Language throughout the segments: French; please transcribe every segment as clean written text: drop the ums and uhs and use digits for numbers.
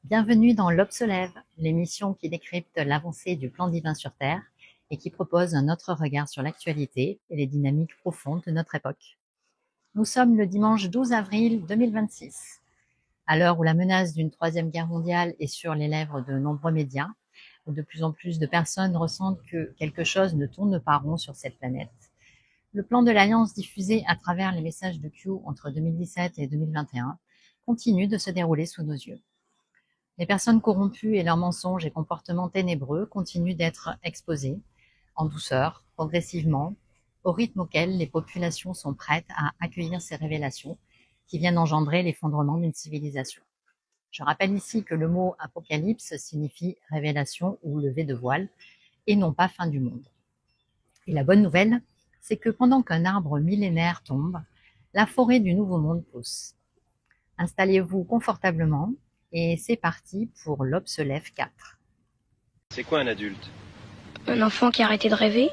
Bienvenue dans L'Aube se lève, l'émission qui décrypte l'avancée du plan divin sur Terre et qui propose un autre regard sur l'actualité et les dynamiques profondes de notre époque. Nous sommes le dimanche 12 avril 2026. À l'heure où la menace d'une troisième guerre mondiale est sur les lèvres de nombreux médias, où de plus en plus de personnes ressentent que quelque chose ne tourne pas rond sur cette planète, le plan de l'Alliance diffusé à travers les messages de Q entre 2017 et 2021 continue de se dérouler sous nos yeux. Les personnes corrompues et leurs mensonges et comportements ténébreux continuent d'être exposés, en douceur, progressivement, au rythme auquel les populations sont prêtes à accueillir ces révélations qui viennent engendrer l'effondrement d'une civilisation. Je rappelle ici que le mot apocalypse signifie révélation ou lever de voile, et non pas fin du monde. Et la bonne nouvelle, c'est que pendant qu'un arbre millénaire tombe, la forêt du Nouveau Monde pousse. Installez-vous confortablement, et c'est parti pour L'Aube se lève 4. C'est quoi un adulte? Un enfant qui a arrêté de rêver.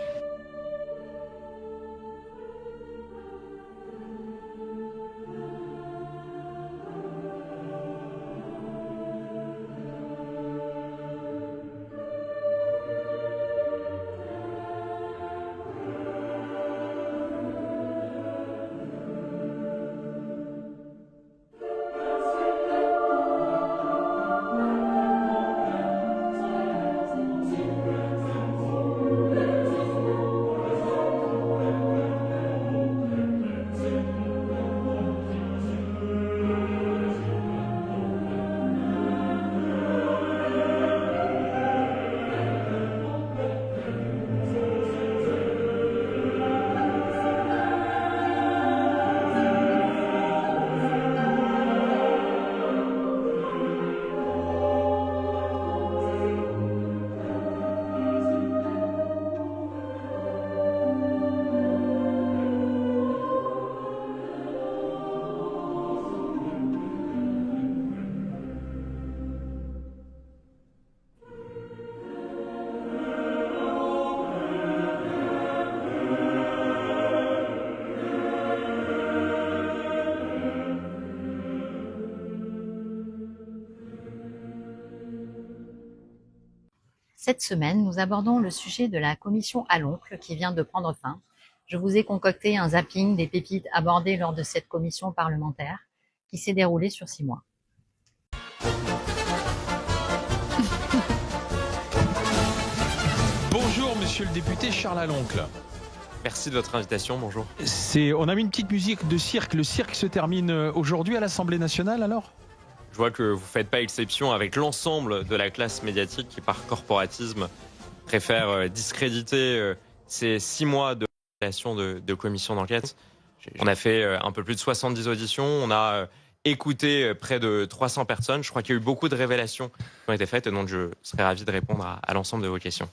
Cette semaine, nous abordons le sujet de la commission à l'oncle qui vient de prendre fin. Je vous ai concocté un zapping des pépites abordées lors de cette commission parlementaire qui s'est déroulée sur 6 mois. Bonjour monsieur le député Charles Aloncle. Merci de votre invitation, bonjour. On a mis une petite musique de cirque. Le cirque se termine aujourd'hui à l'Assemblée nationale alors ? Je vois que vous ne faites pas exception avec l'ensemble de la classe médiatique qui, par corporatisme, préfère discréditer ces 6 mois de relation de commission d'enquête. On a fait un peu plus de 70 auditions, on a écouté près de 300 personnes. Je crois qu'il y a eu beaucoup de révélations qui ont été faites et donc je serais ravi de répondre à l'ensemble de vos questions.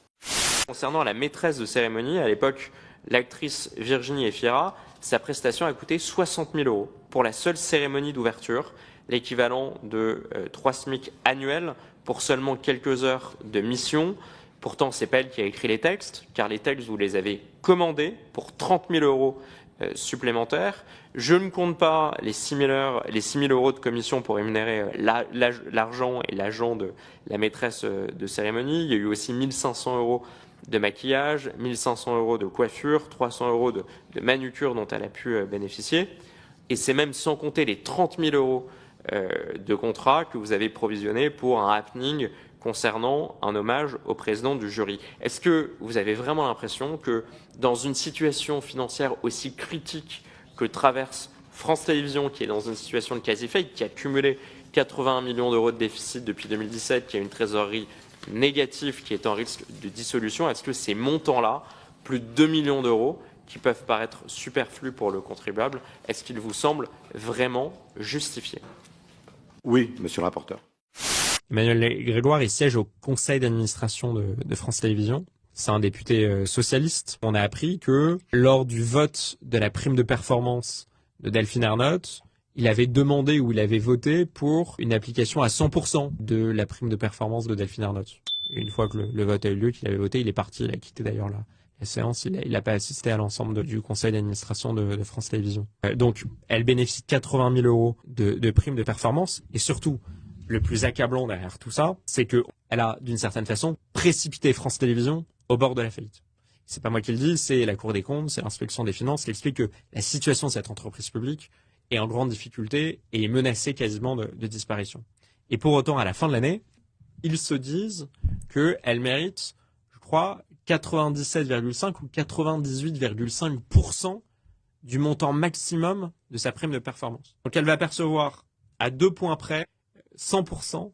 Concernant la maîtresse de cérémonie, à l'époque, l'actrice Virginie Efira, sa prestation a coûté 60 000 € pour la seule cérémonie d'ouverture, l'équivalent de 3 SMIC annuels pour seulement quelques heures de mission. Pourtant, c'est pas elle qui a écrit les textes, car les textes, vous les avez commandés pour 30 000 € supplémentaires. Je ne compte pas les 6 000 € de commission pour rémunérer l'argent et l'agent de la maîtresse de cérémonie. Il y a eu aussi 1 500 € de maquillage, 1 500 € de coiffure, 300 € de manucure dont elle a pu bénéficier. Et c'est même sans compter les 30 000 € de contrat que vous avez provisionné pour un happening concernant un hommage au président du jury. Est-ce que vous avez vraiment l'impression que dans une situation financière aussi critique que traverse France Télévisions, qui est dans une situation de quasi-faillite, qui a cumulé 81 millions € de déficit depuis 2017, qui a une trésorerie négative, qui est en risque de dissolution, est-ce que ces montants-là, plus de 2 millions d'euros, qui peuvent paraître superflus pour le contribuable, est-ce qu'ils vous semblent vraiment justifiés ? Oui, monsieur le rapporteur. Emmanuel Grégoire, il siège au conseil d'administration de France Télévisions. C'est un député socialiste. On a appris que lors du vote de la prime de performance de Delphine Ernotte, il avait demandé ou il avait voté pour une application à 100% de la prime de performance de Delphine Ernotte. Et une fois que le vote a eu lieu, qu'il avait voté, il est parti, il a quitté d'ailleurs la séance, il n'a pas assisté à l'ensemble du conseil d'administration de France Télévisions. Donc, elle bénéficie de 80 000 € de prime de performance et surtout, le plus accablant derrière tout ça, c'est que elle a, d'une certaine façon, précipité France Télévisions au bord de la faillite. C'est pas moi qui le dis, c'est la Cour des comptes, c'est l'inspection des finances qui explique que la situation de cette entreprise publique est en grande difficulté et est menacée quasiment de disparition. Et pour autant, à la fin de l'année, ils se disent qu'elle mérite, je crois, 97,5 ou 98,5% du montant maximum de sa prime de performance. Donc elle va percevoir à 2 points près 100%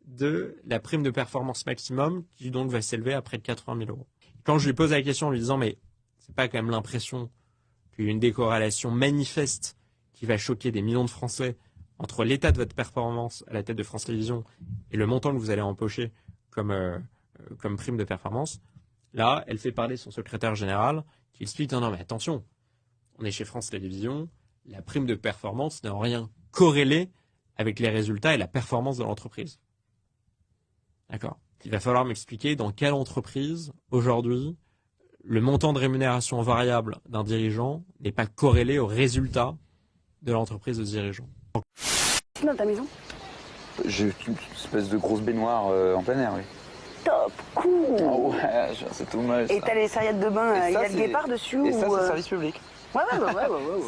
de la prime de performance maximum qui donc va s'élever à près de 80 000 euros. Quand je lui pose la question en lui disant mais c'est pas quand même l'impression qu'il y a une décorrélation manifeste qui va choquer des millions de Français entre l'état de votre performance à la tête de France Télévisions et le montant que vous allez empocher comme prime de performance, là, elle fait parler son secrétaire général qui explique non mais attention, on est chez France Télévisions, la prime de performance n'est en rien corrélée avec les résultats et la performance de l'entreprise. D'accord. Il va falloir m'expliquer dans quelle entreprise, aujourd'hui, le montant de rémunération variable d'un dirigeant n'est pas corrélé au résultat de l'entreprise de dirigeant. C'est dans ta maison? J'ai une espèce de grosse baignoire en plein air, oui. Top, cool. Oh ouais, c'est tout moche. Et t'as les serviettes de bain, il y a le guépard dessus? Et ça, c'est service public. Ouais.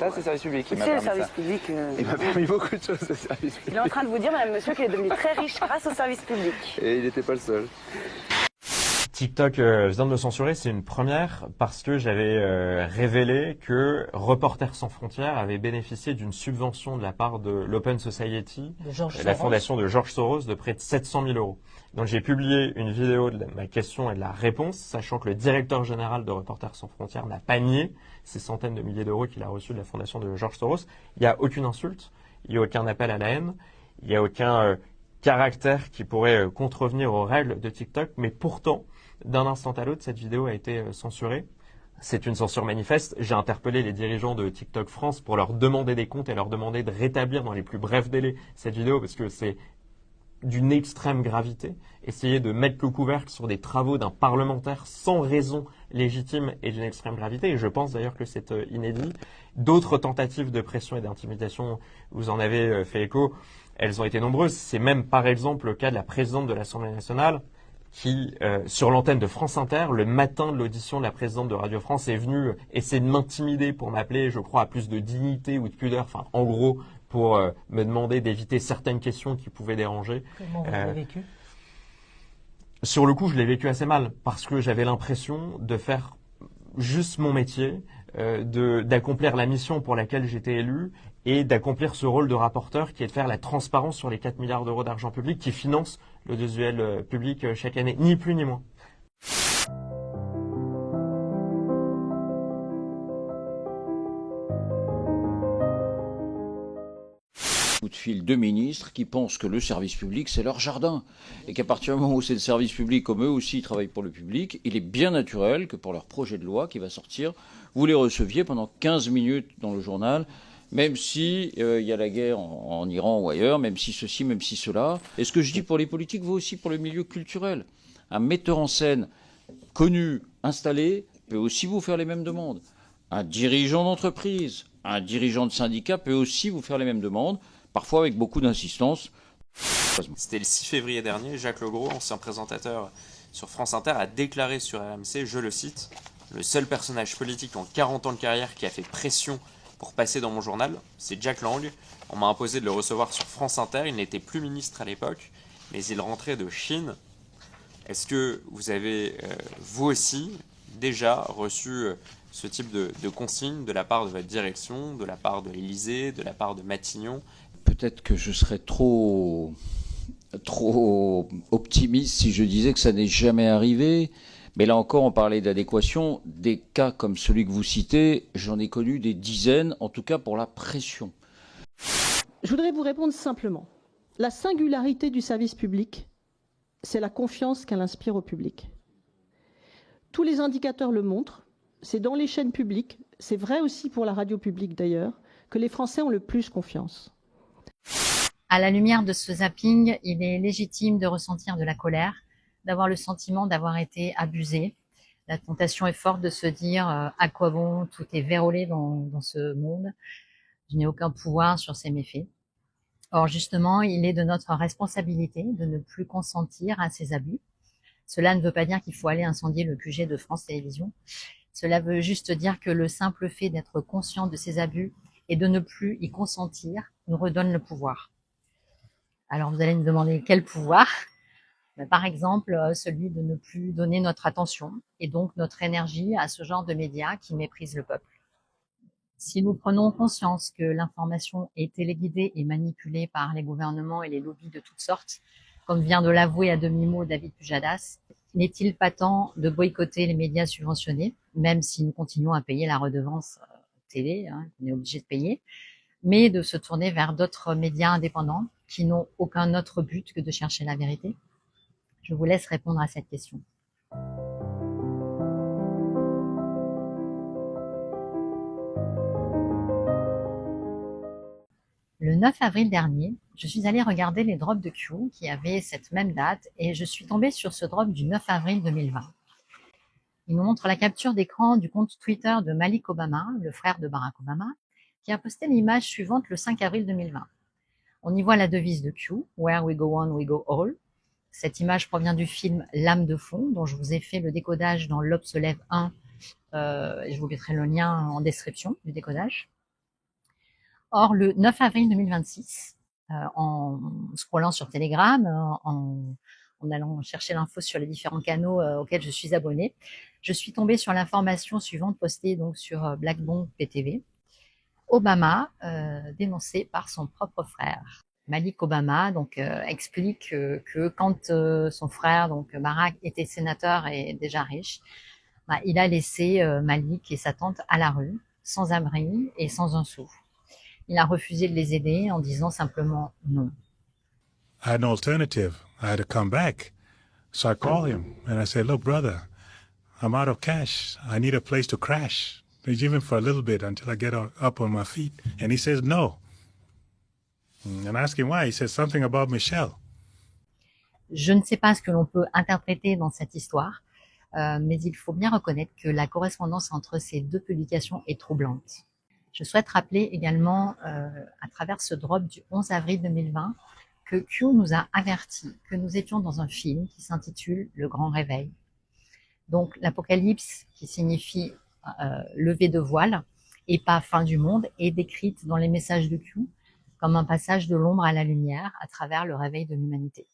Ça, c'est service public. Tu sais, le service public... Il m'a permis beaucoup de choses, ce service public. Il est en train de vous dire, madame, monsieur, qu'il est devenu très riche grâce au service public. Et il n'était pas le seul. TikTok vient de me censurer, c'est une première parce que j'avais révélé que Reporters sans frontières avait bénéficié d'une subvention de la part de l'Open Society, la fondation de George Soros, de près de 700 000 euros. Donc j'ai publié une vidéo de ma question et de la réponse, sachant que le directeur général de Reporters sans frontières n'a pas nié ces centaines de milliers d'euros qu'il a reçus de la fondation de George Soros. Il n'y a aucune insulte, il n'y a aucun appel à la haine, il n'y a aucun caractère qui pourrait contrevenir aux règles de TikTok, mais pourtant, d'un instant à l'autre, cette vidéo a été censurée. C'est une censure manifeste. J'ai interpellé les dirigeants de TikTok France pour leur demander des comptes et leur demander de rétablir dans les plus brefs délais cette vidéo parce que c'est d'une extrême gravité. Essayer de mettre le couvercle sur des travaux d'un parlementaire sans raison légitime et d'une extrême gravité. Et je pense d'ailleurs que c'est inédit. D'autres tentatives de pression et d'intimidation, vous en avez fait écho, elles ont été nombreuses. C'est même par exemple le cas de la présidente de l'Assemblée nationale qui, sur l'antenne de France Inter, le matin de l'audition de la présidente de Radio France, est venue essayer de m'intimider pour m'appeler, je crois, à plus de dignité ou de pudeur, enfin, en gros, pour me demander d'éviter certaines questions qui pouvaient déranger. Comment vous l'avez vécu ? Sur le coup, je l'ai vécu assez mal, parce que j'avais l'impression de faire juste mon métier, d'accomplir la mission pour laquelle j'étais élu, et d'accomplir ce rôle de rapporteur qui est de faire la transparence sur les 4 milliards d'euros d'argent public qui financent l'audiovisuel public chaque année, ni plus ni moins. Coup de fil de ministres qui pensent que le service public c'est leur jardin et qu'à partir du moment où c'est le service public, comme eux aussi ils travaillent pour le public, il est bien naturel que pour leur projet de loi qui va sortir, vous les receviez pendant 15 minutes dans le journal, même si il y a la guerre en Iran ou ailleurs, même si ceci, même si cela. Et ce que je dis pour les politiques vaut aussi pour le milieu culturel. Un metteur en scène connu, installé, peut aussi vous faire les mêmes demandes. Un dirigeant d'entreprise, un dirigeant de syndicat peut aussi vous faire les mêmes demandes, parfois avec beaucoup d'insistance. C'était le 6 février dernier, Jacques Legros, ancien présentateur sur France Inter, a déclaré sur RMC, je le cite, « Le seul personnage politique en 40 ans de carrière qui a fait pression pour passer dans mon journal, c'est Jack Lang. On m'a imposé de le recevoir sur France Inter, il n'était plus ministre à l'époque, mais il rentrait de Chine. » Est-ce que vous avez, vous aussi, déjà reçu ce type de consignes de la part de votre direction, de la part de l'Élysée, de la part de Matignon ? Peut-être que je serais trop optimiste si je disais que ça n'est jamais arrivé. Mais là encore, on parlait d'adéquation. Des cas comme celui que vous citez, j'en ai connu des dizaines, en tout cas pour la pression. Je voudrais vous répondre simplement. La singularité du service public, c'est la confiance qu'elle inspire au public. Tous les indicateurs le montrent. C'est dans les chaînes publiques, c'est vrai aussi pour la radio publique d'ailleurs, que les Français ont le plus confiance. À la lumière de ce zapping, il est légitime de ressentir de la colère, d'avoir le sentiment d'avoir été abusé. La tentation est forte de se dire à quoi bon, tout est vérolé dans ce monde. Je n'ai aucun pouvoir sur ces méfaits. Or, justement, il est de notre responsabilité de ne plus consentir à ces abus. Cela ne veut pas dire qu'il faut aller incendier le QG de France Télévisions. Cela veut juste dire que le simple fait d'être conscient de ces abus et de ne plus y consentir nous redonne le pouvoir. Alors, vous allez me demander quel pouvoir ? Par exemple, celui de ne plus donner notre attention et donc notre énergie à ce genre de médias qui méprisent le peuple. Si nous prenons conscience que l'information est téléguidée et manipulée par les gouvernements et les lobbies de toutes sortes, comme vient de l'avouer à demi-mot David Pujadas, n'est-il pas temps de boycotter les médias subventionnés, même si nous continuons à payer la redevance télé, on est obligé de payer, mais de se tourner vers d'autres médias indépendants qui n'ont aucun autre but que de chercher la vérité ? Je vous laisse répondre à cette question. Le 9 avril dernier, je suis allée regarder les drops de Q qui avaient cette même date et je suis tombée sur ce drop du 9 avril 2020. Il nous montre la capture d'écran du compte Twitter de Malik Obama, le frère de Barack Obama, qui a posté l'image suivante le 5 avril 2020. On y voit la devise de Q, Where we go on, we go all. Cette image provient du film L'âme de fond, dont je vous ai fait le décodage dans L'Aube se lève 1, et je vous mettrai le lien en description du décodage. Or, le 9 avril 2026, en scrollant sur Telegram, en allant chercher l'info sur les différents canaux auxquels je suis abonnée, je suis tombée sur l'information suivante postée donc sur Blackbomb PTV. Obama, dénoncé par son propre frère. Malik Obama donc explique que quand son frère donc Barack était sénateur et déjà riche, il a laissé Malik et sa tante à la rue, sans abri et sans un sou. Il a refusé de les aider en disant simplement non. I had no alternative. I had to come back. So I called him and I said, "Look, brother, I'm out of cash. I need a place to crash, even for a little bit until I get up on my feet." And he says no. And I asked him why. He said something about Michelle. Je ne sais pas ce que l'on peut interpréter dans cette histoire, mais il faut bien reconnaître que la correspondance entre ces deux publications est troublante. Je souhaite rappeler également, à travers ce drop du 11 avril 2020, que Q nous a averti que nous étions dans un film qui s'intitule Le Grand Réveil. Donc l'apocalypse, qui signifie lever de voile et pas fin du monde, est décrite dans les messages de Q comme un passage de l'ombre à la lumière à travers le réveil de l'humanité.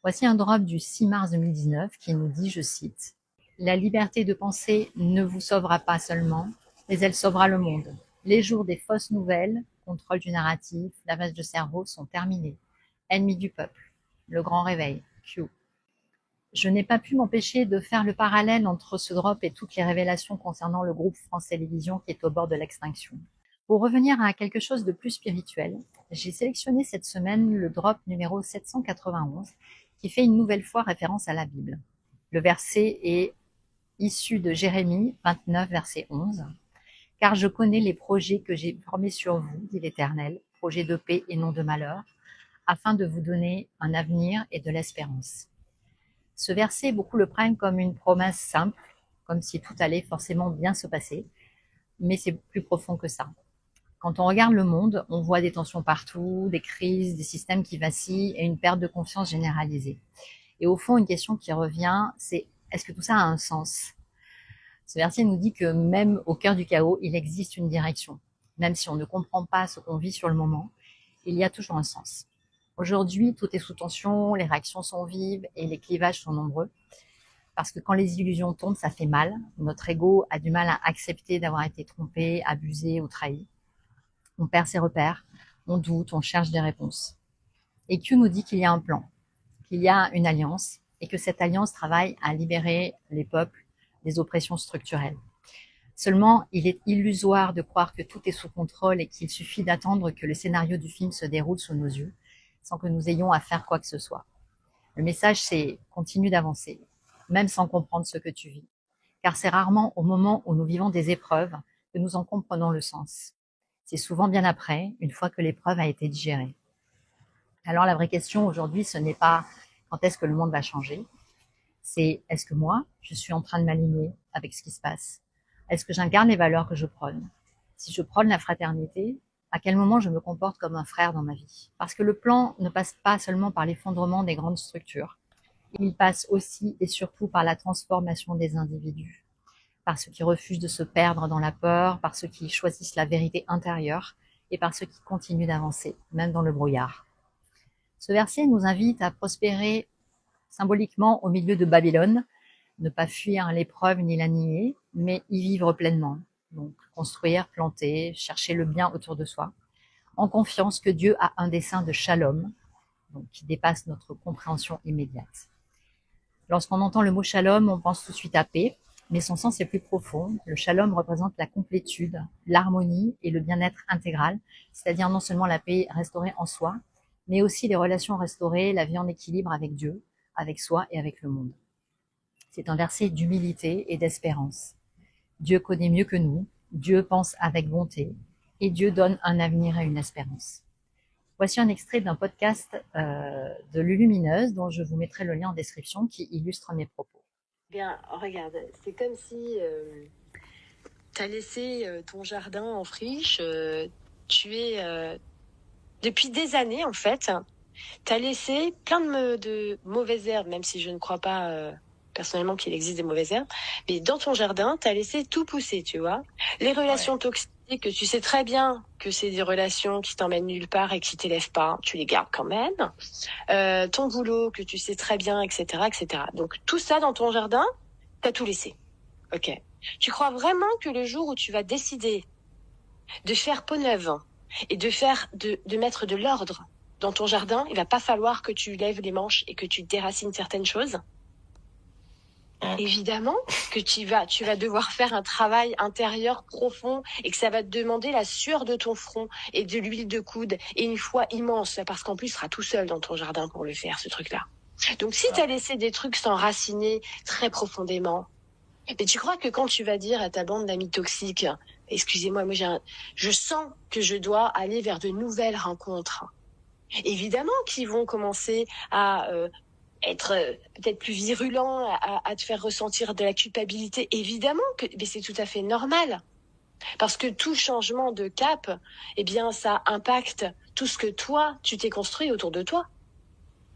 Voici un drop du 6 mars 2019 qui nous dit, je cite, « La liberté de penser ne vous sauvera pas seulement, mais elle sauvera le monde. Les jours des fausses nouvelles, contrôle du narratif, lavage de cerveau sont terminés. Ennemis du peuple. Le grand réveil. Q. » Je n'ai pas pu m'empêcher de faire le parallèle entre ce drop et toutes les révélations concernant le groupe France Télévisions qui est au bord de l'extinction. Pour revenir à quelque chose de plus spirituel, j'ai sélectionné cette semaine le drop numéro 791 qui fait une nouvelle fois référence à la Bible. Le verset est issu de Jérémie 29, verset 11. « Car je connais les projets que j'ai formés sur vous, dit l'Éternel, projets de paix et non de malheur, afin de vous donner un avenir et de l'espérance. » Ce verset, beaucoup le prennent comme une promesse simple, comme si tout allait forcément bien se passer, mais c'est plus profond que ça. Quand on regarde le monde, on voit des tensions partout, des crises, des systèmes qui vacillent et une perte de confiance généralisée. Et au fond, une question qui revient, c'est est-ce que tout ça a un sens ? Ce verset nous dit que même au cœur du chaos, il existe une direction. Même si on ne comprend pas ce qu'on vit sur le moment, il y a toujours un sens. Aujourd'hui, tout est sous tension, les réactions sont vives et les clivages sont nombreux. Parce que quand les illusions tombent, ça fait mal. Notre ego a du mal à accepter d'avoir été trompé, abusé ou trahi. On perd ses repères, on doute, on cherche des réponses. Et Q nous dit qu'il y a un plan, qu'il y a une alliance et que cette alliance travaille à libérer les peuples des oppressions structurelles. Seulement, il est illusoire de croire que tout est sous contrôle et qu'il suffit d'attendre que le scénario du film se déroule sous nos yeux, sans que nous ayons à faire quoi que ce soit. Le message, c'est continue d'avancer, même sans comprendre ce que tu vis. Car c'est rarement au moment où nous vivons des épreuves que nous en comprenons le sens. C'est souvent bien après, une fois que l'épreuve a été digérée. Alors la vraie question aujourd'hui, ce n'est pas quand est-ce que le monde va changer, c'est est-ce que moi, je suis en train de m'aligner avec ce qui se passe ? Est-ce que j'incarne les valeurs que je prône ? Si je prône la fraternité, À quel moment je me comporte comme un frère dans ma vie? Parce que le plan ne passe pas seulement par l'effondrement des grandes structures. Il passe aussi et surtout par la transformation des individus, par ceux qui refusent de se perdre dans la peur, par ceux qui choisissent la vérité intérieure et par ceux qui continuent d'avancer, même dans le brouillard. Ce verset nous invite à prospérer symboliquement au milieu de Babylone, ne pas fuir l'épreuve ni la nier, mais y vivre pleinement. Donc construire, planter, chercher le bien autour de soi, en confiance que Dieu a un dessein de shalom, donc qui dépasse notre compréhension immédiate. Lorsqu'on entend le mot shalom, on pense tout de suite à paix, mais son sens est plus profond. Le shalom représente la complétude, l'harmonie et le bien-être intégral, c'est-à-dire non seulement la paix restaurée en soi, mais aussi les relations restaurées, la vie en équilibre avec Dieu, avec soi et avec le monde. C'est un verset d'humilité et d'espérance. Dieu connaît mieux que nous, Dieu pense avec bonté, et Dieu donne un avenir et une espérance. Voici un extrait d'un podcast de Lulumineuse, dont je vous mettrai le lien en description, qui illustre mes propos. Bien, regarde, c'est comme si tu as laissé ton jardin en friche. Tu es, depuis des années en fait, tu as laissé plein de mauvaises herbes, même si je ne crois pas personnellement qu'il existe des mauvaises herbes. Mais dans ton jardin, tu as laissé tout pousser, tu vois. Les relations toxiques, que tu sais très bien que c'est des relations qui t'emmènent nulle part et qui t'élèvent pas, tu les gardes quand même. Ton boulot, que tu sais très bien, etc., etc. Donc tout ça dans ton jardin, t'as tout laissé. Ok. Tu crois vraiment que le jour où tu vas décider de faire peau neuve et de mettre de l'ordre dans ton jardin, il va pas falloir que tu lèves les manches et que tu déracines certaines choses? Évidemment que tu vas devoir faire un travail intérieur profond et que ça va te demander la sueur de ton front et de l'huile de coude et une foi immense, parce qu'en plus, tu seras tout seul dans ton jardin pour le faire, ce truc-là. Donc, si tu as laissé des trucs s'enraciner très profondément, mais tu crois que quand tu vas dire à ta bande d'amis toxiques, excusez-moi, je sens que je dois aller vers de nouvelles rencontres. Évidemment qu'ils vont commencer à être peut-être plus virulent, à te faire ressentir de la culpabilité, évidemment mais c'est tout à fait normal. Parce que tout changement de cap, eh bien, ça impacte tout ce que toi, tu t'es construit autour de toi.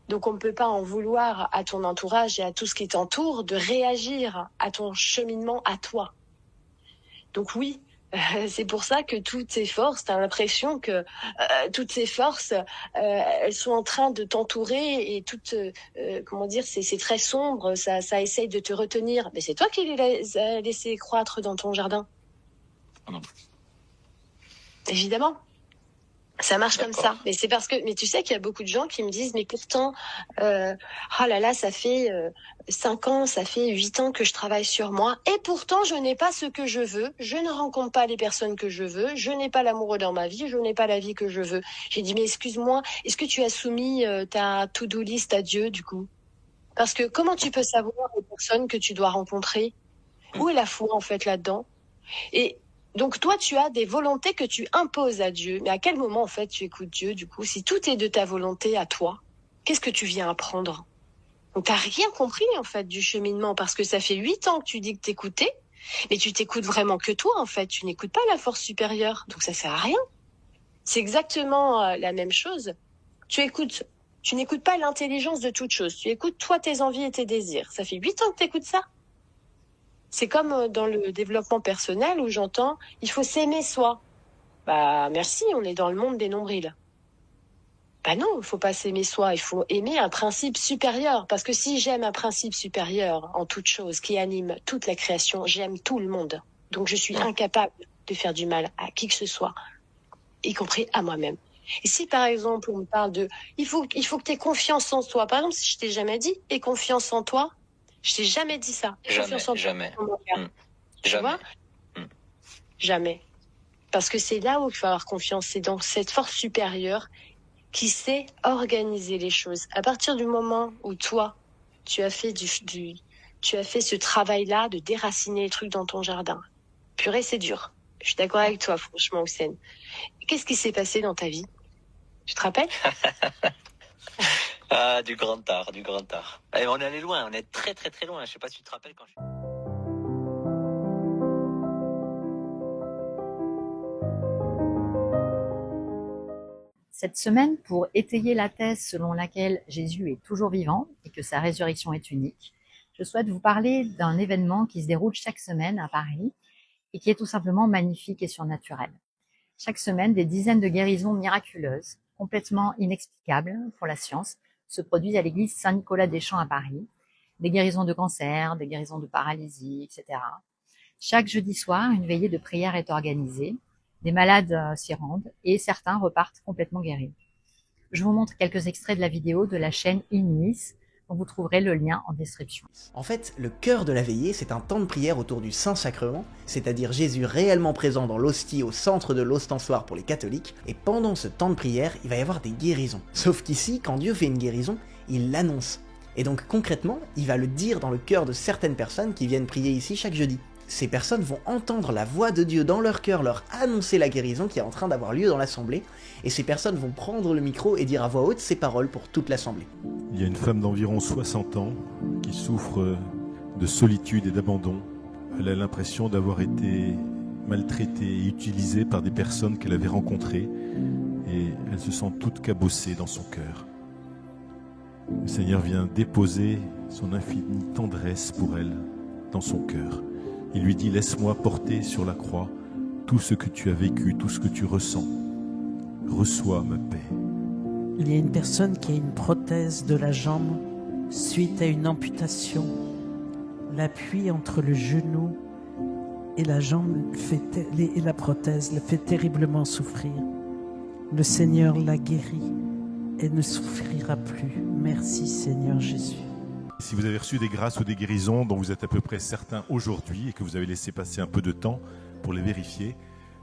Donc on ne peut pas en vouloir à ton entourage et à tout ce qui t'entoure de réagir à ton cheminement à toi. Donc oui, c'est pour ça que toutes ces forces, t'as l'impression que toutes ces forces, elles sont en train de t'entourer et toutes, comment dire, c'est très sombre, ça essaye de te retenir. Mais c'est toi qui les as laissées croître dans ton jardin. Non. Évidemment. Ça marche comme ça. Mais c'est parce que, mais tu sais qu'il y a beaucoup de gens qui me disent, mais pourtant, oh là là, ça fait 5 ans, ça fait 8 ans que je travaille sur moi, et pourtant je n'ai pas ce que je veux, je ne rencontre pas les personnes que je veux, je n'ai pas l'amoureux dans ma vie, je n'ai pas la vie que je veux. J'ai dit, mais excuse-moi, est-ce que tu as soumis ta to-do list à Dieu, du coup? Parce que comment tu peux savoir les personnes que tu dois rencontrer? Où est la foi, en fait, là-dedans? Et donc toi, tu as des volontés que tu imposes à Dieu. Mais à quel moment, en fait, tu écoutes Dieu, du coup? Si tout est de ta volonté à toi, qu'est-ce que tu viens apprendre? Donc t'as rien compris, en fait, du cheminement, parce que ça fait 8 ans que tu dis que t'écoutais, mais tu t'écoutes vraiment que toi, en fait. Tu n'écoutes pas la force supérieure, donc ça sert à rien. C'est exactement la même chose. Tu n'écoutes pas l'intelligence de toute chose. Tu écoutes toi, tes envies et tes désirs. Ça fait 8 ans que t'écoutes ça. C'est comme dans le développement personnel où j'entends « il faut s'aimer soi ». Bah merci, on est dans le monde des nombrils. Bah non, il faut pas s'aimer soi, il faut aimer un principe supérieur. Parce que si j'aime un principe supérieur en toute chose qui anime toute la création, j'aime tout le monde. Donc je suis incapable de faire du mal à qui que ce soit, y compris à moi-même. Et si par exemple on me parle de « il faut que tu aies confiance en toi », par exemple si je t'ai jamais dit « aie confiance en toi », je t'ai jamais dit ça. Jamais. Tu vois ? Jamais. Parce que c'est là où il faut avoir confiance. C'est dans cette force supérieure qui sait organiser les choses. À partir du moment où toi, tu as fait tu as fait ce travail-là de déraciner les trucs dans ton jardin. Purée, c'est dur. Je suis d'accord avec toi, franchement, Houssène. Qu'est-ce qui s'est passé dans ta vie? Tu te rappelles? Ah, du grand art. Et on est allé loin, on est très très très loin. Je sais pas si tu te rappelles quand Cette semaine, pour étayer la thèse selon laquelle Jésus est toujours vivant et que sa résurrection est unique, je souhaite vous parler d'un événement qui se déroule chaque semaine à Paris et qui est tout simplement magnifique et surnaturel. Chaque semaine, des dizaines de guérisons miraculeuses, complètement inexplicables pour la science, se produisent à l'église Saint-Nicolas-des-Champs à Paris. Des guérisons de cancer, des guérisons de paralysie, etc. Chaque jeudi soir, une veillée de prière est organisée. Des malades s'y rendent et certains repartent complètement guéris. Je vous montre quelques extraits de la vidéo de la chaîne Inis, dont vous trouverez le lien en description. En fait, le cœur de la veillée, c'est un temps de prière autour du Saint-Sacrement, c'est-à-dire Jésus réellement présent dans l'hostie au centre de l'ostensoir pour les catholiques, et pendant ce temps de prière, il va y avoir des guérisons. Sauf qu'ici, quand Dieu fait une guérison, il l'annonce. Et donc concrètement, il va le dire dans le cœur de certaines personnes qui viennent prier ici chaque jeudi. Ces personnes vont entendre la voix de Dieu dans leur cœur leur annoncer la guérison qui est en train d'avoir lieu dans l'assemblée, et ces personnes vont prendre le micro et dire à voix haute ces paroles pour toute l'assemblée. Il y a une femme d'environ 60 ans qui souffre de solitude et d'abandon. Elle a l'impression d'avoir été maltraitée et utilisée par des personnes qu'elle avait rencontrées, et elle se sent toute cabossée dans son cœur. Le Seigneur vient déposer son infinie tendresse pour elle dans son cœur. Il lui dit « Laisse-moi porter sur la croix tout ce que tu as vécu, tout ce que tu ressens. Reçois ma paix. » Il y a une personne qui a une prothèse de la jambe suite à une amputation. L'appui entre le genou et la jambe et la prothèse le fait terriblement souffrir. Le Seigneur l'a guéri et ne souffrira plus. Merci Seigneur Jésus. Si vous avez reçu des grâces ou des guérisons dont vous êtes à peu près certain aujourd'hui et que vous avez laissé passer un peu de temps pour les vérifier,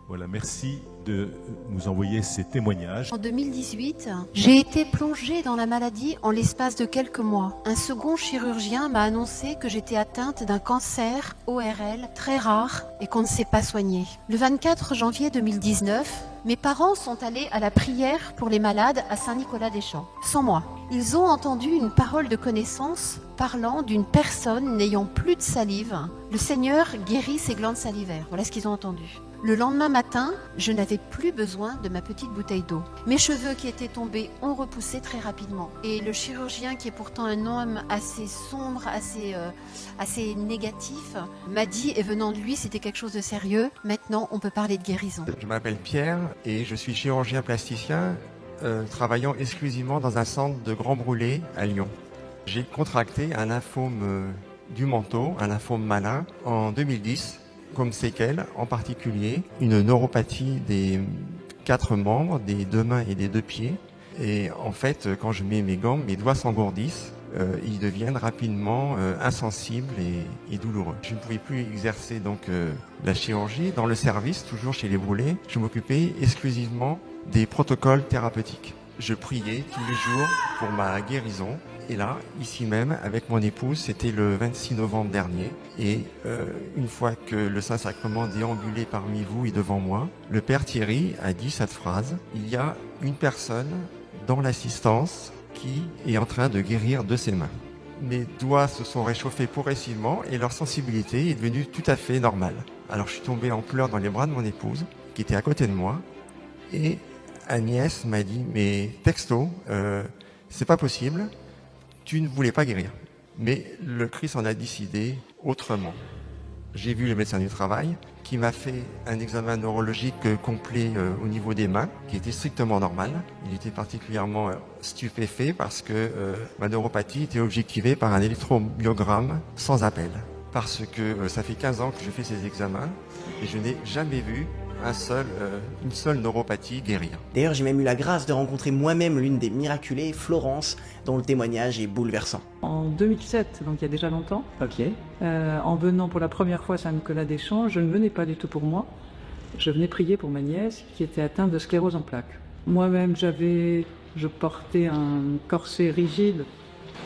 voilà, merci de nous envoyer ces témoignages. En 2018, j'ai été plongée dans la maladie en l'espace de quelques mois. Un second chirurgien m'a annoncé que j'étais atteinte d'un cancer ORL très rare et qu'on ne sait pas soigner. Le 24 janvier 2019, mes parents sont allés à la prière pour les malades à Saint-Nicolas-des-Champs, sans moi. Ils ont entendu une parole de connaissance parlant d'une personne n'ayant plus de salive. Le Seigneur guérit ses glandes salivaires. Voilà ce qu'ils ont entendu. Le lendemain matin, je n'avais plus besoin de ma petite bouteille d'eau. Mes cheveux qui étaient tombés ont repoussé très rapidement. Et le chirurgien, qui est pourtant un homme assez sombre, assez négatif, m'a dit, et venant de lui, c'était quelque chose de sérieux. Maintenant, on peut parler de guérison. Je m'appelle Pierre et je suis chirurgien plasticien travaillant exclusivement dans un centre de Grand Brûlé à Lyon. J'ai contracté un lymphome du manteau, un lymphome malin, en 2010. Comme séquelles, en particulier, une neuropathie des 4 membres, des 2 mains et des 2 pieds. Et en fait, quand je mets mes gants, mes doigts s'engourdissent, ils deviennent rapidement insensibles et douloureux. Je ne pouvais plus exercer donc la chirurgie. Dans le service, toujours chez les Brûlés, je m'occupais exclusivement des protocoles thérapeutiques. Je priais tous les jours pour ma guérison. Et là, ici même, avec mon épouse, c'était le 26 novembre dernier. Et une fois que le Saint-Sacrement déambulait parmi vous et devant moi, le Père Thierry a dit cette phrase. Il y a une personne dans l'assistance qui est en train de guérir de ses mains. Mes doigts se sont réchauffés progressivement et leur sensibilité est devenue tout à fait normale. Alors je suis tombé en pleurs dans les bras de mon épouse, qui était à côté de moi. Et Agnès m'a dit, mais texto, c'est pas possible. Tu ne voulais pas guérir. Mais le Christ en a décidé autrement. J'ai vu le médecin du travail qui m'a fait un examen neurologique complet au niveau des mains, qui était strictement normal. Il était particulièrement stupéfait parce que ma neuropathie était objectivée par un électromyogramme sans appel. Parce que ça fait 15 ans que je fais ces examens et je n'ai jamais vu une seule neuropathie guérir. D'ailleurs, j'ai même eu la grâce de rencontrer moi-même l'une des miraculées, Florence, dont le témoignage est bouleversant. En 2007, donc il y a déjà longtemps, en venant pour la première fois à Saint-Nicolas-des-Champs, je ne venais pas du tout pour moi. Je venais prier pour ma nièce qui était atteinte de sclérose en plaques. Moi-même, je portais un corset rigide,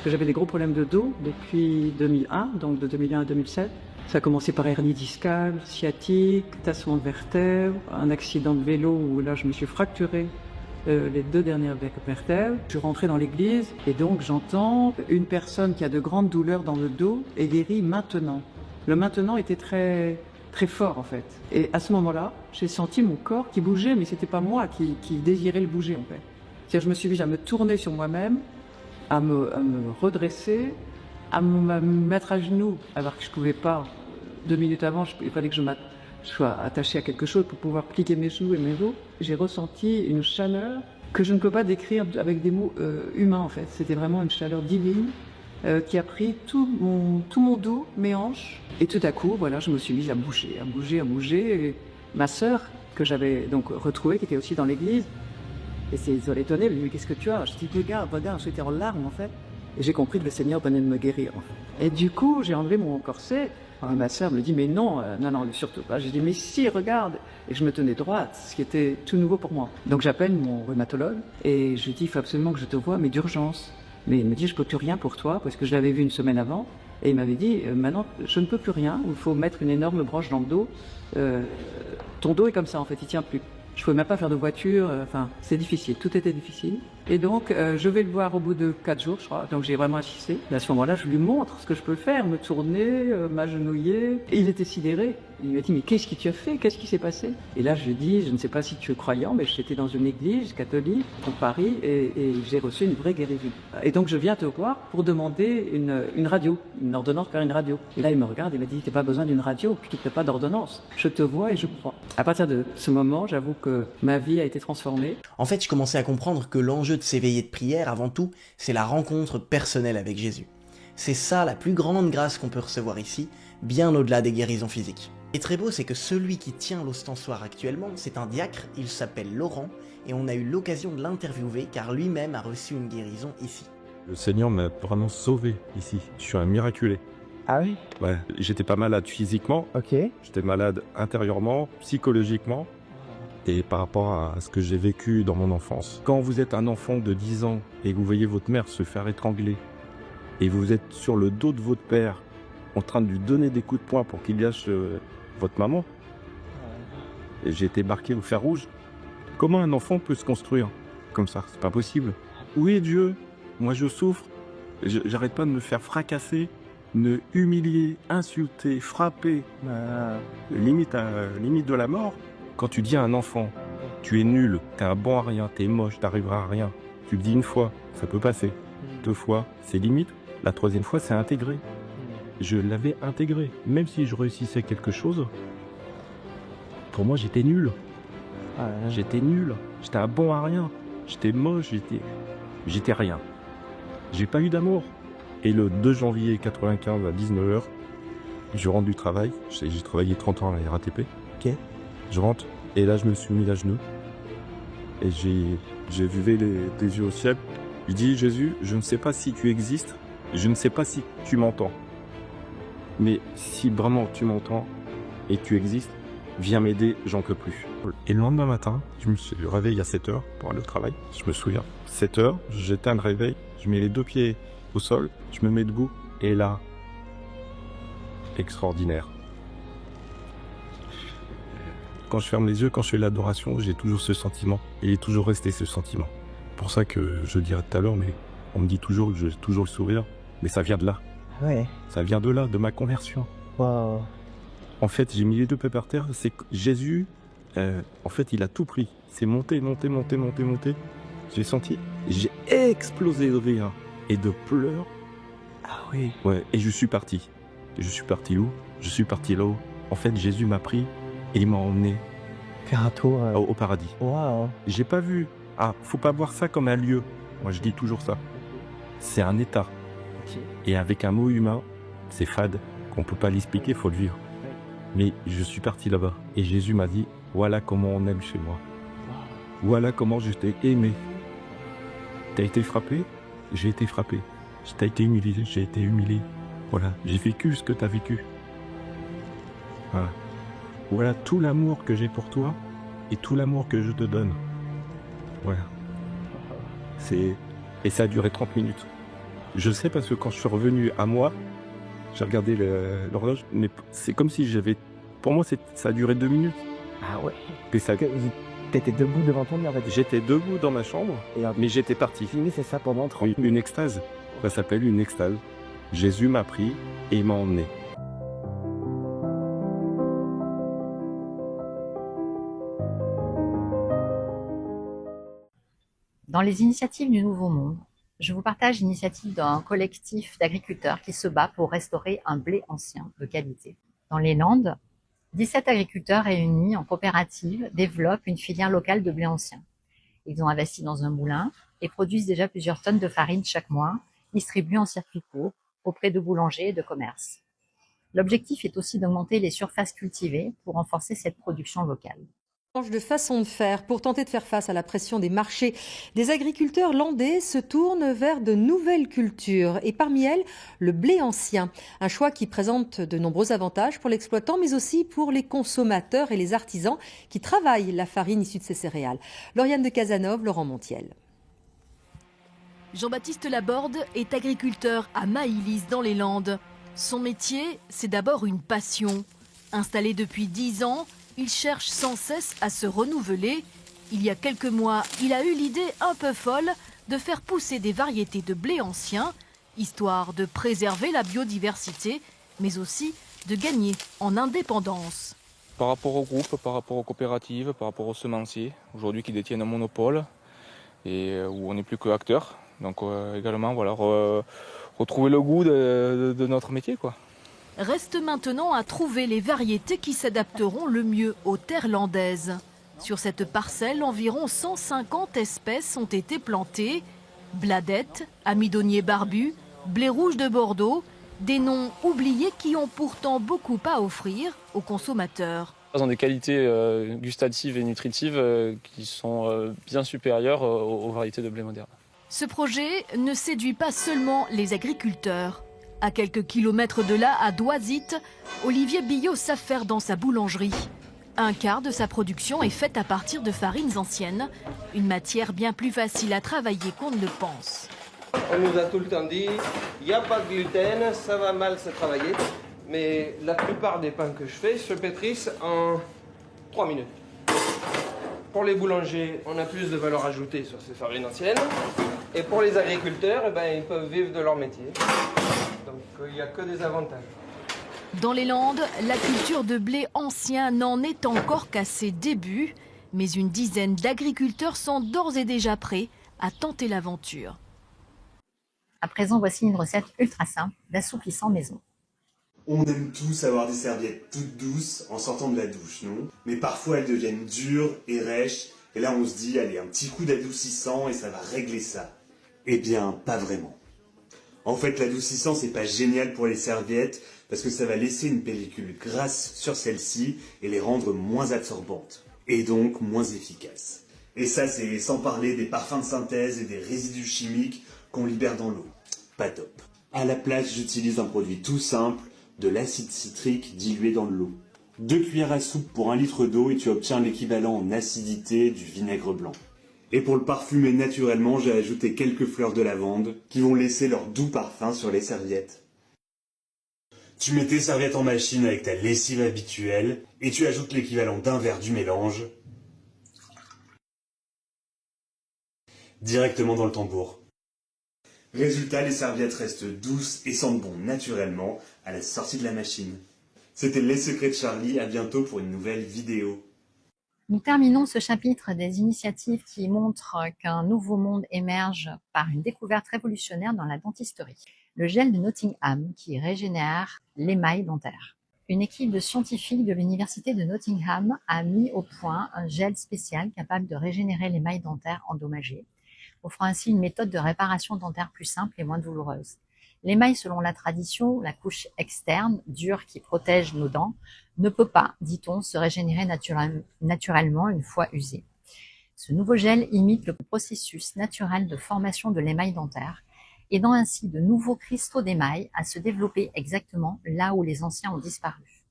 que j'avais des gros problèmes de dos depuis 2001, donc de 2001 à 2007. Ça a commencé par hernie discale, sciatique, tassement de vertèbres, un accident de vélo où là je me suis fracturé les 2 dernières vertèbres. Je suis rentré dans l'église et donc j'entends une personne qui a de grandes douleurs dans le dos est guérie maintenant. Le maintenant était très très fort en fait. Et à ce moment-là, j'ai senti mon corps qui bougeait, mais c'était pas moi qui désirais le bouger en fait. C'est-à-dire, je me suis mise à me tourner sur moi-même, à me redresser, à me mettre à genoux, alors que je ne pouvais pas. 2 minutes avant, il fallait que je sois attachée à quelque chose pour pouvoir plier mes genoux et mes os. J'ai ressenti une chaleur que je ne peux pas décrire avec des mots humains, en fait. C'était vraiment une chaleur divine qui a pris tout mon dos, mes hanches. Et tout à coup, voilà, je me suis mise à bouger, à bouger, à bouger. Et ma sœur, que j'avais donc retrouvée, qui était aussi dans l'église, et ils ont étonné, elle me dit, mais qu'est-ce que tu as? Je dis, regarde, j'étais en larmes, en fait. Et j'ai compris que le Seigneur venait de me guérir, en fait. Et du coup, j'ai enlevé mon corset. Alors, ma sœur me dit, mais non, non, surtout pas. J'ai dit, mais si, regarde. Et je me tenais droite, ce qui était tout nouveau pour moi. Donc j'appelle mon rhumatologue et je lui dis, il faut absolument que je te voie, mais d'urgence. Mais il me dit, je peux plus rien pour toi, parce que je l'avais vu une semaine avant. Et il m'avait dit, maintenant, je ne peux plus rien, il faut mettre une énorme broche dans le dos. Ton dos est comme ça, en fait, il tient plus. Je pouvais même pas faire de voiture, enfin, c'est difficile, tout était difficile. Et donc, je vais le voir au bout de 4 jours, je crois, donc j'ai vraiment insisté. Et à ce moment-là, je lui montre ce que je peux faire, me tourner, m'agenouiller. Et il était sidéré. Il m'a dit, mais qu'est-ce que tu as fait? Qu'est-ce qui s'est passé? Et là, je lui ai dit, je ne sais pas si tu es croyant, mais j'étais dans une église catholique, à Paris, et j'ai reçu une vraie guérison. Et donc, je viens te voir pour demander une radio, une ordonnance par une radio. Et là, il me regarde, il m'a dit, tu n'as pas besoin d'une radio, tu n'as pas d'ordonnance. Je te vois et je crois. À partir de ce moment, j'avoue que ma vie a été transformée. En fait, je commençais à comprendre que l'enjeu de ces veillées de prière, avant tout, c'est la rencontre personnelle avec Jésus. C'est ça la plus grande grâce qu'on peut recevoir ici, bien au-delà des guérisons physiques. Et très beau, c'est que celui qui tient l'ostensoir actuellement, c'est un diacre, il s'appelle Laurent, et on a eu l'occasion de l'interviewer car lui-même a reçu une guérison ici. Le Seigneur m'a vraiment sauvé ici. Je suis un miraculé. Ah oui? Ouais, j'étais pas malade physiquement. Ok. J'étais malade intérieurement, psychologiquement. Et par rapport à ce que j'ai vécu dans mon enfance. Quand vous êtes un enfant de 10 ans et que vous voyez votre mère se faire étrangler, et vous êtes sur le dos de votre père, en train de lui donner des coups de poing pour qu'il lâche votre maman, et j'ai été marqué au fer rouge. Comment un enfant peut se construire comme ça? C'est pas possible. Où est Dieu? Moi je souffre, j'arrête pas de me faire fracasser, me humilier, insulter, frapper, limite de la mort. Quand tu dis à un enfant, tu es nul, t'es un bon à rien, t'es moche, t'arriveras à rien, tu le dis une fois, ça peut passer. 2 fois, c'est limite. La 3e fois, c'est intégré. Je l'avais intégré. Même si je réussissais quelque chose, pour moi, j'étais nul. J'étais nul. J'étais un bon à rien. J'étais moche, j'étais rien. J'ai pas eu d'amour. Et le 2 janvier 95 à 19h, je rentre du travail. J'ai travaillé 30 ans à la RATP. Ok. Je rentre et là je me suis mis à genoux et j'ai levé les yeux au ciel. Je dis, Jésus, je ne sais pas si tu existes, je ne sais pas si tu m'entends. Mais si vraiment tu m'entends et tu existes, viens m'aider, j'en peux plus. Et le lendemain matin, je me suis réveillé à 7h pour aller au travail. Je me souviens, 7h, j'éteins le réveil, je mets les 2 pieds au sol, je me mets debout et là, extraordinaire. Quand je ferme les yeux, quand je fais l'adoration, j'ai toujours ce sentiment. Et il est toujours resté ce sentiment. C'est pour ça que je dirais tout à l'heure, mais on me dit toujours que j'ai toujours le sourire. Mais ça vient de là. Ouais. Ça vient de là, de ma conversion. Wow. En fait, j'ai mis les 2 pieds par terre. C'est que Jésus, en fait, il a tout pris. C'est monté. J'ai senti, j'ai explosé de rire et de pleurs. Ah oui. Ouais, et je suis parti. Je suis parti où? Je suis parti là-haut. En fait, Jésus m'a pris. Et il m'a emmené faire un tour au paradis. Wow. J'ai pas vu. Ah, faut pas voir ça comme un lieu. Moi, je dis toujours ça. C'est un état. Okay. Et avec un mot humain, c'est fade, qu'on peut pas l'expliquer, faut le vivre. Ouais. Mais je suis parti là-bas. Et Jésus m'a dit, voilà comment on aime chez moi. Wow. Voilà comment je t'ai aimé. T'as été frappé, j'ai été frappé. T'as été humilié, j'ai été humilié. Voilà, j'ai vécu ce que t'as vécu. Voilà. Voilà tout l'amour que j'ai pour toi et tout l'amour que je te donne. Voilà. Et ça a duré 30 minutes. Je sais parce que quand je suis revenu à moi, j'ai regardé l'horloge, mais c'est comme si j'avais... Pour moi, ça a duré 2 minutes. Ah ouais. Et ça... T'étais debout devant ton lit en fait. J'étais debout dans ma chambre, mais j'étais parti. Fini, c'est ça pendant 30 minutes. Une extase. Ça s'appelle une extase. Jésus m'a pris et il m'a emmené. Dans les initiatives du Nouveau Monde, je vous partage l'initiative d'un collectif d'agriculteurs qui se bat pour restaurer un blé ancien de qualité. Dans les Landes, 17 agriculteurs réunis en coopérative développent une filière locale de blé ancien. Ils ont investi dans un moulin et produisent déjà plusieurs tonnes de farine chaque mois, distribuées en circuit court auprès de boulangers et de commerces. L'objectif est aussi d'augmenter les surfaces cultivées pour renforcer cette production locale. De façon de faire. Pour tenter de faire face à la pression des marchés, des agriculteurs landais se tournent vers de nouvelles cultures et parmi elles, le blé ancien. Un choix qui présente de nombreux avantages pour l'exploitant mais aussi pour les consommateurs et les artisans qui travaillent la farine issue de ces céréales. Lauriane de Casanova, Laurent Montiel. Jean-Baptiste Laborde est agriculteur à Maïlis dans les Landes. Son métier, c'est d'abord une passion. Installé depuis 10 ans, il cherche sans cesse à se renouveler. Il y a quelques mois, il a eu l'idée un peu folle de faire pousser des variétés de blé ancien, histoire de préserver la biodiversité, mais aussi de gagner en indépendance. Par rapport aux groupes, par rapport aux coopératives, par rapport aux semenciers, aujourd'hui qui détiennent un monopole et où on n'est plus que acteurs. Donc également, voilà, retrouver le goût de notre métier, quoi. Reste maintenant à trouver les variétés qui s'adapteront le mieux aux terres landaises. Sur cette parcelle, environ 150 espèces ont été plantées. Bladette, amidonnier barbu, blé rouge de Bordeaux, des noms oubliés qui ont pourtant beaucoup à offrir aux consommateurs. Ils ont des qualités gustatives et nutritives qui sont bien supérieures aux variétés de blé moderne. Ce projet ne séduit pas seulement les agriculteurs. À quelques kilomètres de là, à Doisite, Olivier Billot s'affaire dans sa boulangerie. Un quart de sa production est faite à partir de farines anciennes, une matière bien plus facile à travailler qu'on ne le pense. On nous a tout le temps dit, il n'y a pas de gluten, ça va mal se travailler. Mais la plupart des pains que je fais se pétrissent en 3 minutes. Pour les boulangers, on a plus de valeur ajoutée sur ces farines anciennes. Et pour les agriculteurs, ils peuvent vivre de leur métier. Donc il n'y a que des avantages. Dans les Landes, la culture de blé ancien n'en est encore qu'à ses débuts. Mais une dizaine d'agriculteurs sont d'ores et déjà prêts à tenter l'aventure. À présent, voici une recette ultra simple d'assouplissant maison. On aime tous avoir des serviettes toutes douces en sortant de la douche, non? Mais parfois elles deviennent dures et rêches, et là on se dit, allez, un petit coup d'adoucissant et ça va régler ça. Eh bien, pas vraiment. En fait, l'adoucissant, c'est pas génial pour les serviettes, parce que ça va laisser une pellicule grasse sur celles-ci et les rendre moins absorbantes, et donc moins efficaces. Et ça, c'est sans parler des parfums de synthèse et des résidus chimiques qu'on libère dans l'eau. Pas top. À la place, j'utilise un produit tout simple, de l'acide citrique dilué dans de l'eau. 2 cuillères à soupe pour 1 litre d'eau et tu obtiens l'équivalent en acidité du vinaigre blanc. Et pour le parfumer naturellement, j'ai ajouté quelques fleurs de lavande qui vont laisser leur doux parfum sur les serviettes. Tu mets tes serviettes en machine avec ta lessive habituelle et tu ajoutes l'équivalent d'un verre du mélange directement dans le tambour. Résultat, les serviettes restent douces et sentent bon naturellement à la sortie de la machine. C'était Les Secrets de Charlie, à bientôt pour une nouvelle vidéo. Nous terminons ce chapitre des initiatives qui montrent qu'un nouveau monde émerge par une découverte révolutionnaire dans la dentisterie. Le gel de Nottingham qui régénère l'émail dentaire. Une équipe de scientifiques de l'université de Nottingham a mis au point un gel spécial capable de régénérer l'émail dentaire endommagé, offrant ainsi une méthode de réparation dentaire plus simple et moins douloureuse. L'émail, selon la tradition, la couche externe, dure, qui protège nos dents, ne peut pas, dit-on, se régénérer naturellement une fois usé. Ce nouveau gel imite le processus naturel de formation de l'émail dentaire, aidant ainsi de nouveaux cristaux d'émail à se développer exactement là où les anciens ont disparu.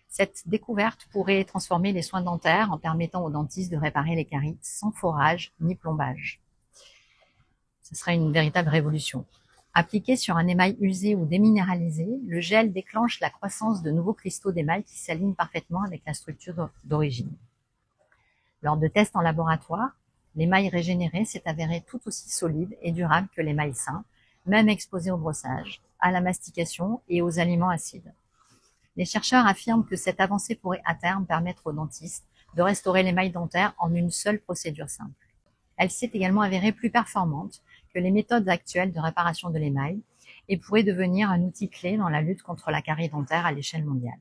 Cette découverte pourrait transformer les soins dentaires en permettant aux dentistes de réparer les caries sans forage ni plombage. Ce serait une véritable révolution. Appliqué sur un émail usé ou déminéralisé, le gel déclenche la croissance de nouveaux cristaux d'émail qui s'alignent parfaitement avec la structure d'origine. Lors de tests en laboratoire, l'émail régénéré s'est avéré tout aussi solide et durable que l'émail sain, même exposé au brossage, à la mastication et aux aliments acides. Les chercheurs affirment que cette avancée pourrait à terme permettre aux dentistes de restaurer l'émail dentaire en une seule procédure simple. Elle s'est également avérée plus performante que les méthodes actuelles de réparation de l'émail et pourrait devenir un outil clé dans la lutte contre la carie dentaire à l'échelle mondiale.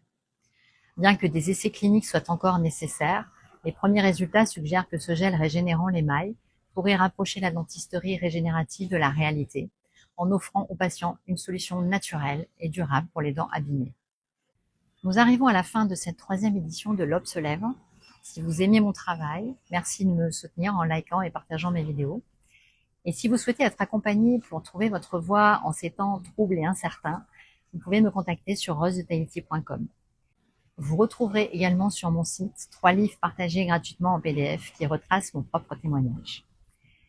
Bien que des essais cliniques soient encore nécessaires, les premiers résultats suggèrent que ce gel régénérant l'émail pourrait rapprocher la dentisterie régénérative de la réalité, en offrant aux patients une solution naturelle et durable pour les dents abîmées. Nous arrivons à la fin de cette 3e édition de L'Aube se lève. Si vous aimez mon travail, merci de me soutenir en likant et partageant mes vidéos. Et si vous souhaitez être accompagné pour trouver votre voie en ces temps troubles et incertains, vous pouvez me contacter sur rosetahiti.com. Vous retrouverez également sur mon site 3 livres partagés gratuitement en PDF qui retracent mon propre témoignage.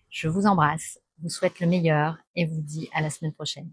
Je vous embrasse, vous souhaite le meilleur et vous dis à la semaine prochaine.